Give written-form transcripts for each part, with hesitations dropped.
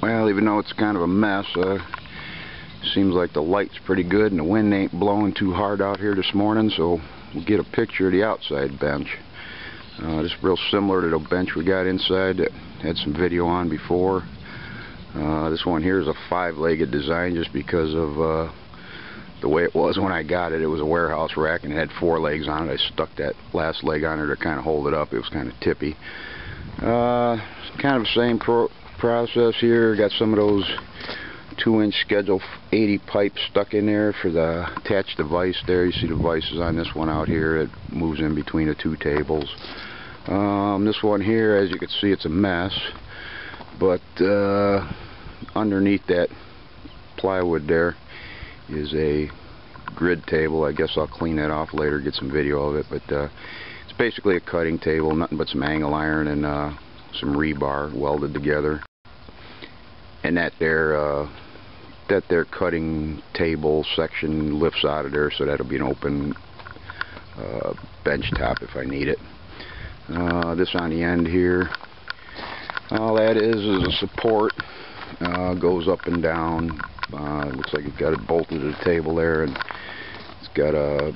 Well, even though it's kind of a mess, seems like the light's pretty good and the wind ain't blowing too hard out here this morning, so we'll get a picture of the outside bench. Just real similar to the bench we got inside that had some video on before. This one here is a 5-legged design just because of the way it was when I got it. It was a warehouse rack and it had 4 legs on it. I stuck that last leg on there to kind of hold it up. It was kind of tippy. Kind of the same process here. Got some of those 2-inch Schedule 80 pipes stuck in there for the attached device there. You see the devices on this one out here. It moves in between the 2 tables. This one here, as you can see, it's a mess, but underneath that plywood there is a grid table. I guess I'll clean that off later, get some video of it, but it's basically a cutting table, nothing but some angle iron and some rebar welded together. And that there cutting table section lifts out of there, so that'll be an open bench top if I need it. This on the end here, all that is a support. Goes up and down. Looks like it's got it bolted to the table there, and it's got a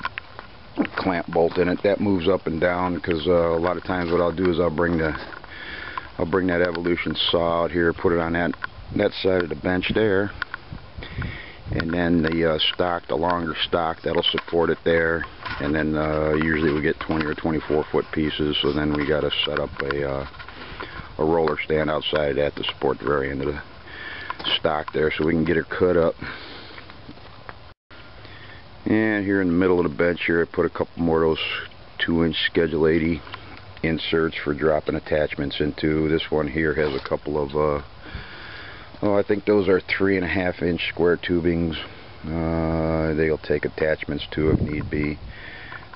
clamp bolt in it that moves up and down, because a lot of times what I'll do is I'll bring that Evolution saw out here, put it on that side of the bench there, and then the stock, the longer stock, that'll support it there. And then usually we get 20 or 24 foot pieces, so then we got to set up a roller stand outside that to support the very end of the stock there, so we can get her cut up. And here in the middle of the bench here, I put a couple more of those 2-inch Schedule 80 inserts for dropping attachments into. This one here has a couple of I think those are 3.5-inch square tubings. They'll take attachments to if need be.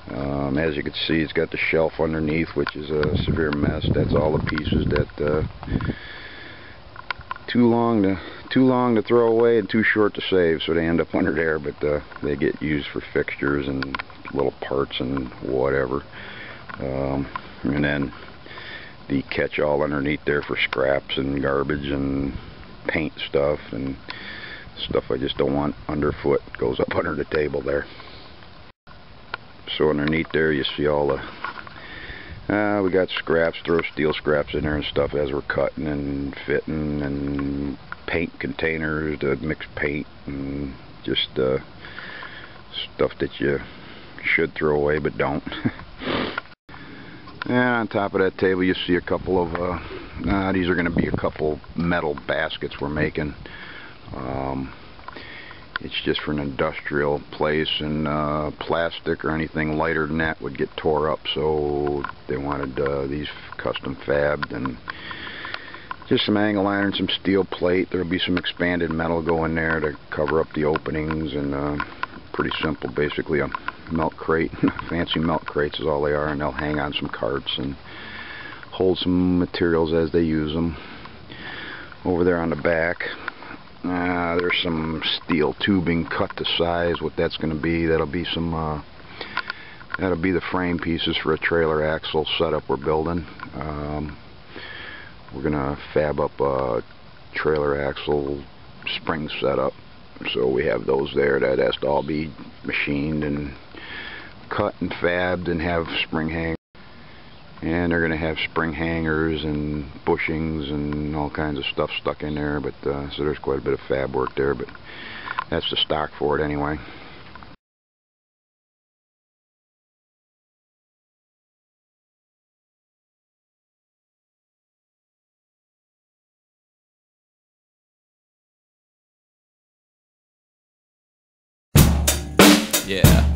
As you can see, it's got the shelf underneath, which is a severe mess. That's all the pieces that too long to throw away and too short to save, so they end up under there, but they get used for fixtures and little parts and whatever. And then the catch-all underneath there for scraps and garbage and paint stuff and stuff I just don't want underfoot goes up under the table there. So underneath there you see all the we got scraps, throw steel scraps in there and stuff as we're cutting and fitting, and paint containers to mix paint, and just stuff that you should throw away but don't. And on top of that table you see a couple of these are going to be a couple metal baskets we're making. It's just for an industrial place, and plastic or anything lighter than that would get tore up, so they wanted these custom fabbed, and just some angle iron, some steel plate. There'll be some expanded metal going there to cover up the openings, and pretty simple, basically a milk crate. Fancy milk crates is all they are, and they'll hang on some carts and hold some materials as they use them. Over there on the back, there's some steel tubing cut to size. What that's going to be, that'll be the frame pieces for a trailer axle setup we're building. We're going to fab up a trailer axle spring setup, so we have those there. That has to all be machined and cut and fabbed and have spring hangers. And they're going to have spring hangers and bushings and all kinds of stuff stuck in there, but so there's quite a bit of fab work there, but that's the stock for it anyway. Yeah.